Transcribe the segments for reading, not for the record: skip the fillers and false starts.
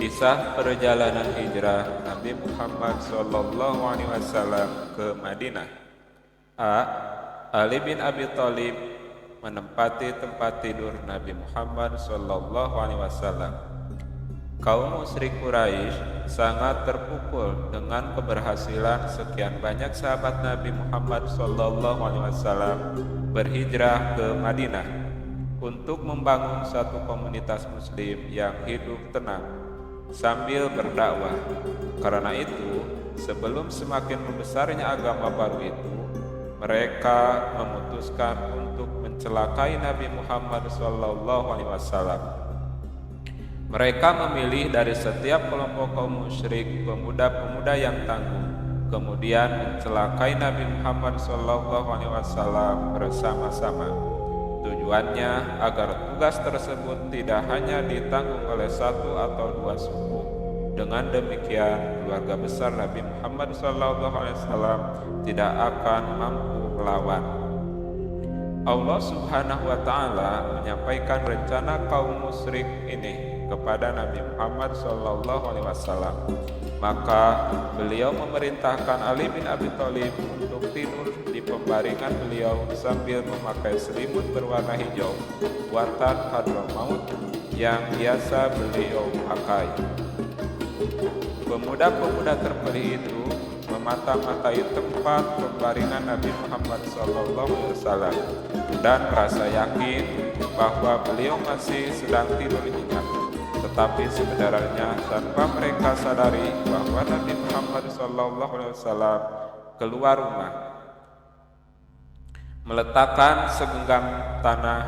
Kisah perjalanan hijrah Nabi Muhammad SAW ke Madinah. A. Ali bin Abi Thalib menempati tempat tidur Nabi Muhammad SAW. Kaum musyrik Quraisy sangat terpukul dengan keberhasilan sekian banyak sahabat Nabi Muhammad SAW berhijrah ke Madinah untuk membangun satu komunitas Muslim yang hidup tenang sambil berdakwah. Karena itu, sebelum semakin membesarnya agama baru itu, mereka memutuskan untuk mencelakai Nabi Muhammad SAW. Mereka memilih dari setiap kelompok kaum musyrik pemuda-pemuda yang tangguh, kemudian mencelakai Nabi Muhammad SAW bersama-sama. Tujuannya agar tugas tersebut tidak hanya ditanggung oleh satu atau dua suku. Dengan demikian, keluarga besar Nabi Muhammad SAW tidak akan mampu melawan. Allah Subhanahu wa Ta'ala menyampaikan rencana kaum musyrik ini kepada Nabi Muhammad SAW. Maka beliau memerintahkan Ali bin Abi Thalib untuk tidur di pembaringan beliau sambil memakai selimut berwarna hijau buatan Hadramaut yang biasa beliau pakai. Pemuda-pemuda terpilih itu memata-matai tempat pembaringan Nabi Muhammad SAW dan merasa yakin bahwa beliau masih sedang tidur nyenyak. Tetapi sebenarnya tanpa mereka sadari bahwa Nabi Muhammad SAW keluar rumah, meletakkan segenggam tanah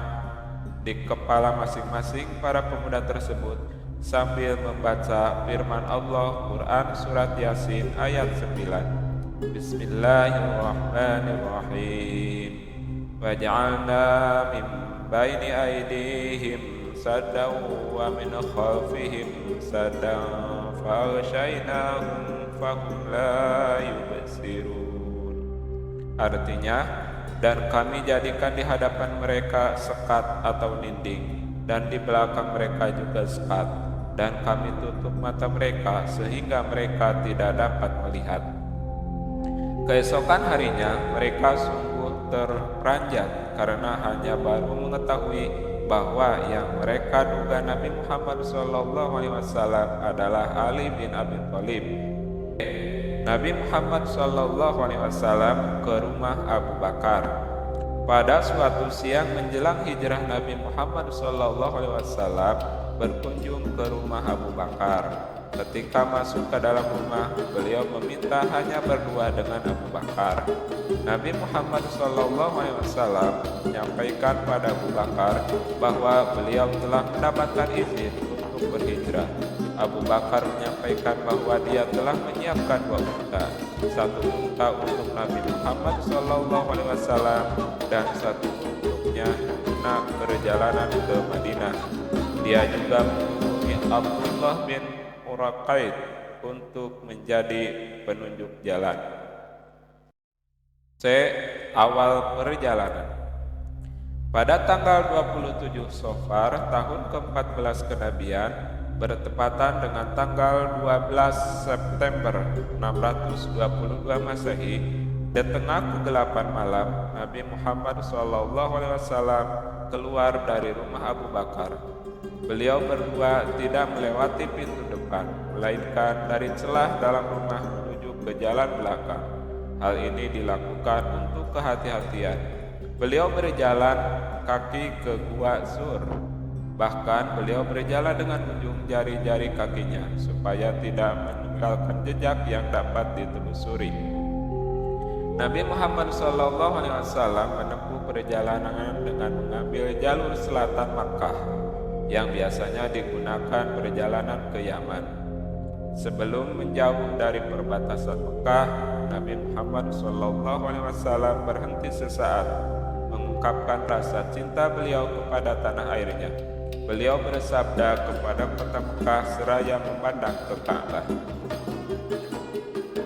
di kepala masing-masing para pemuda tersebut sambil membaca firman Allah Quran Surat Yasin ayat 9. Bismillahirrahmanirrahim. Waj'alna min baini aydihim saddan wa min khalfihim saddan faghshaynahum fahum la yubsirun. Artinya, dan kami jadikan di hadapan mereka sekat atau dinding, dan di belakang mereka juga sekat, dan kami tutup mata mereka sehingga mereka tidak dapat melihat. Keesokan harinya mereka sungguh terperanjat karena hanya baru mengetahui bahwa yang mereka duga Nabi Muhammad SAW adalah Ali bin Abi Thalib. Nabi Muhammad SAW ke rumah Abu Bakar. Pada suatu siang menjelang hijrah Nabi Muhammad SAW berkunjung ke rumah Abu Bakar. Ketika masuk ke dalam rumah, beliau meminta hanya berdua dengan Abu Bakar. Nabi Muhammad SAW menyampaikan pada Abu Bakar bahwa beliau telah mendapatkan izin untuk berhijrah. Abu Bakar menyampaikan bahwa dia telah menyiapkan dua unta, satu unta untuk Nabi Muhammad SAW dan satu untuknya guna perjalanan ke Madinah. Dia juga menghubungi Abdullah bin Uraqaid untuk menjadi penunjuk jalan. C. Awal perjalanan. Pada tanggal 27 Safar tahun ke-14 kenabian bertepatan dengan tanggal 12 September 622 Masehi, di tengah kegelapan malam, Nabi Muhammad SAW keluar dari rumah Abu Bakar. Beliau berdua tidak melewati pintu depan, melainkan dari celah dalam rumah menuju ke jalan belakang. Hal ini dilakukan untuk kehati-hatian. Beliau berjalan kaki ke Gua Sur. Bahkan beliau berjalan dengan ujung jari-jari kakinya supaya tidak meninggalkan jejak yang dapat ditelusuri. Nabi Muhammad SAW menempuh perjalanan dengan mengambil jalur selatan Makkah yang biasanya digunakan perjalanan ke Yaman. Sebelum menjauh dari perbatasan Mekah, Nabi Muhammad SAW berhenti sesaat mengungkapkan rasa cinta beliau kepada tanah airnya. Beliau bersabda kepada kota Mekah seraya memandang ke Ka'bah,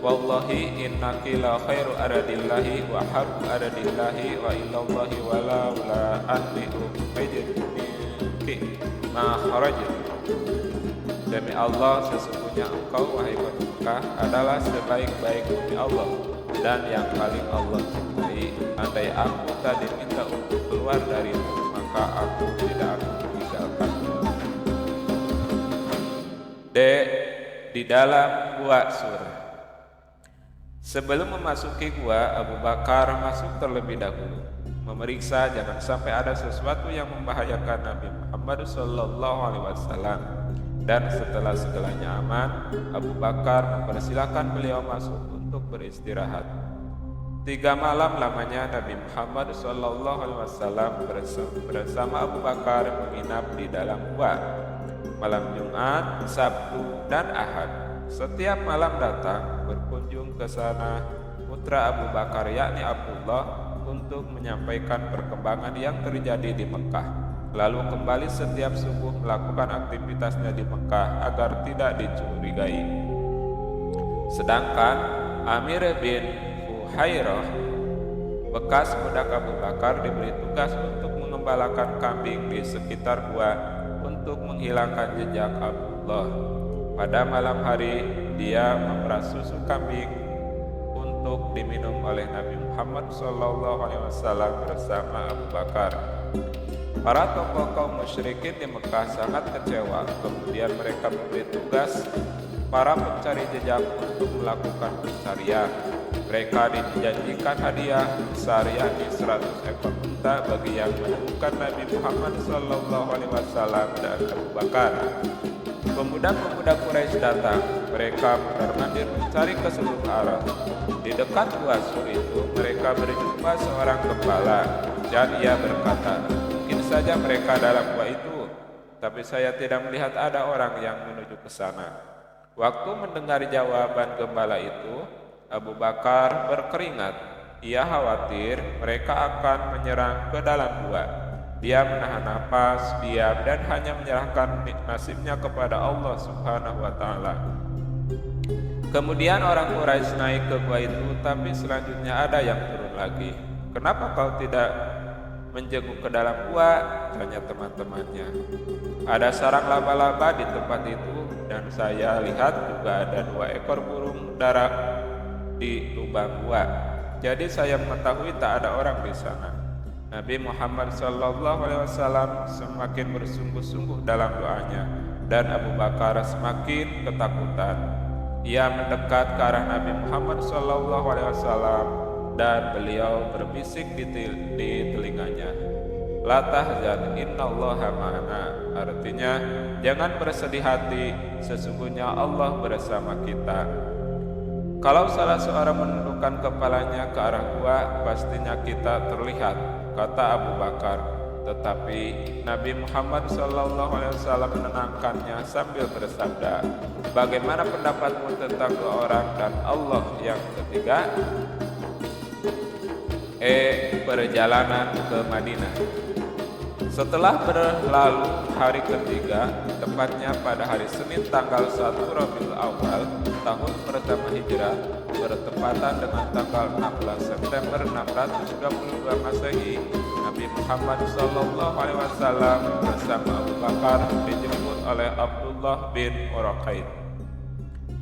Wallahi innaki la khairu aradillahi wa habbu aradillahi wa illallahi wa la anni ukhrijtu minki ma kharajtu. Demi Allah, sesungguhnya engkau, wahai kota Mekah, adalah sebaik-baik bumi Allah dan yang paling Allah cintai. Andai aku tak diminta untuk keluar darimu, maka aku tidak akan meninggalkan. D. Di dalam gua Sur. Sebelum memasuki gua, Abu Bakar masuk terlebih dahulu, memeriksa jangan sampai ada sesuatu yang membahayakan Nabi Muhammad SAW. Dan setelah segalanya aman, Abu Bakar mempersilahkan beliau masuk untuk beristirahat. 3 malam lamanya Nabi Muhammad SAW bersama Abu Bakar menginap di dalam gua. Malam Jumat, Sabtu, dan Ahad, setiap malam datang berkunjung ke sana putra Abu Bakar yakni Abdullah untuk menyampaikan perkembangan yang terjadi di Mekah. Lalu kembali setiap subuh melakukan aktivitasnya di Mekah agar tidak dicurigai. Sedangkan Amir bin Fuhairah, bekas budak Abu Bakar, diberi tugas untuk mengembalakan kambing di sekitar gua untuk menghilangkan jejak Abdullah. Pada malam hari, dia memerah susu kambing untuk diminum oleh Nabi Muhammad SAW bersama Abu Bakar. Para tokoh kaum musyrikin di Mekah sangat kecewa. Kemudian mereka memberi tugas para pencari jejak untuk melakukan pencarian. Mereka dijanjikan hadiah besar yakni 100 ekor unta bagi yang menemukan Nabi Muhammad SAW dan Abu Bakar. Pemuda-pemuda Quraisy datang. Mereka mondar-mandir mencari ke seluruh arah. Di dekat Gua Sur itu mereka berjumpa seorang gembala, dan ia berkata, "Mungkin saja mereka dalam gua itu, tapi saya tidak melihat ada orang yang menuju ke sana." Waktu mendengar jawaban gembala itu, Abu Bakar berkeringat. Ia khawatir mereka akan menyerang ke dalam gua. Dia menahan napas, diam, dan hanya menyerahkan nasibnya kepada Allah Subhanahu wa Ta'ala. Kemudian orang Quraisy naik ke gua itu, tapi selanjutnya ada yang turun lagi. "Kenapa kau tidak menjenguk ke dalam gua?" tanya teman-temannya. "Ada sarang laba-laba di tempat itu, dan saya lihat juga ada 2 ekor burung dara di lubang gua. Jadi saya mengetahui tak ada orang di sana." Nabi Muhammad SAW semakin bersungguh-sungguh dalam doanya, dan Abu Bakar semakin ketakutan. Ia mendekat ke arah Nabi Muhammad SAW dan beliau berbisik di telinganya, "La tahzan, innallaha ma'ana." Artinya, jangan bersedih hati, sesungguhnya Allah bersama kita. Kalau salah seorang menundukkan kepalanya ke arah gua, pastinya kita terlihat, kata Abu Bakar. Tetapi Nabi Muhammad SAW menenangkannya sambil bersabda, "Bagaimana pendapatmu tentang 2 orang dan Allah yang ketiga?" Perjalanan ke Madinah. Setelah berlalu hari ketiga, tepatnya pada hari Senin tanggal 1 Rabiul Awal tahun pertama Hijrah, bertepatan dengan tanggal 16 September 632 Masehi, Nabi Muhammad SAW bersama Abu Bakar dijemput oleh Abdullah bin Uraqaid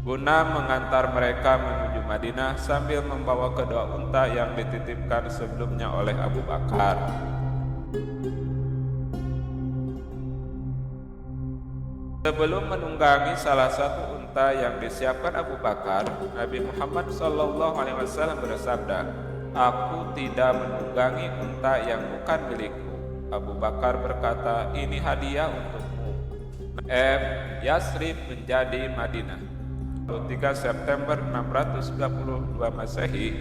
guna mengantar mereka menuju Madinah sambil membawa kedua unta yang dititipkan sebelumnya oleh Abu Bakar. Sebelum menunggangi salah satu unta yang disiapkan Abu Bakar, Nabi Muhammad SAW bersabda, "Aku tidak menunggangi unta yang bukan milikku." Abu Bakar berkata, "Ini hadiah untukmu." Yasrib menjadi Madinah. 3 September 632 Masehi,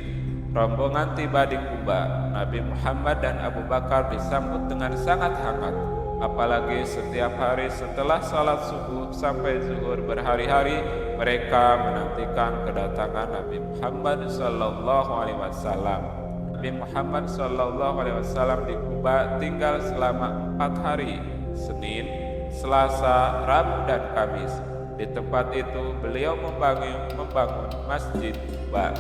rombongan tiba di Kuba. Nabi Muhammad dan Abu Bakar disambut dengan sangat hangat. Apalagi setiap hari setelah salat subuh sampai zuhur berhari-hari mereka menantikan kedatangan Nabi Muhammad SAW. Nabi Muhammad SAW di Kuba tinggal selama 4 hari, Senin, Selasa, Rabu, dan Kamis. Di tempat itu beliau membangun Masjid Kuba.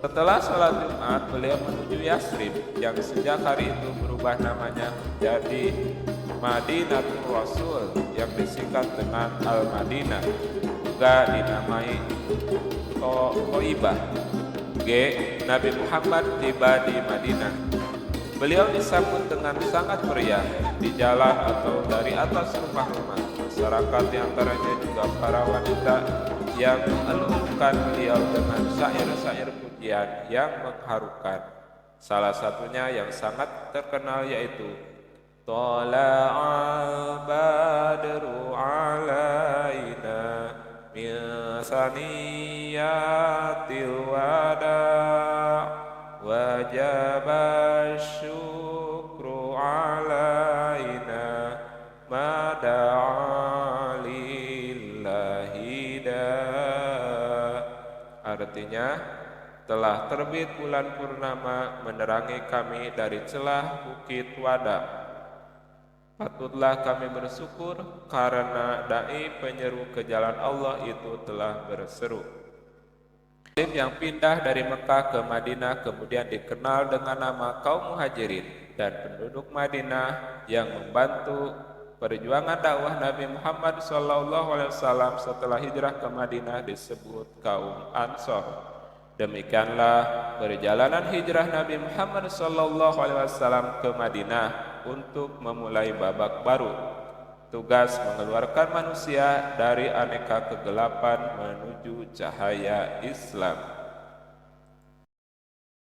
Setelah sholat Jumat, beliau menuju Yasrib yang sejak hari itu berubah namanya menjadi Madinatul Rasul yang disingkat dengan Al-Madinah, juga dinamai Toibah. G. Nabi Muhammad tiba di Madinah. Beliau disambut dengan sangat meriah di jalan atau dari atas rumah-rumah. Masyarakat diantaranya juga para wanita yang mengeluhkan beliau dengan syair-syair pujian yang mengharukan. Salah satunya yang sangat terkenal yaitu Tala'al badru alaina min saniyatil wada' wajaba syukru alaina mada'a lillahi da'. Artinya, telah terbit bulan purnama menerangi kami dari celah bukit Wada. Patutlah kami bersyukur karena dai penyeru ke jalan Allah itu telah berseru. Muslim yang pindah dari Mekah ke Madinah kemudian dikenal dengan nama kaum Muhajirin, dan penduduk Madinah yang membantu perjuangan dakwah Nabi Muhammad SAW setelah hijrah ke Madinah disebut kaum Ansor. Demikianlah perjalanan hijrah Nabi Muhammad SAW ke Madinah untuk memulai babak baru. Tugas mengeluarkan manusia dari aneka kegelapan menuju cahaya Islam.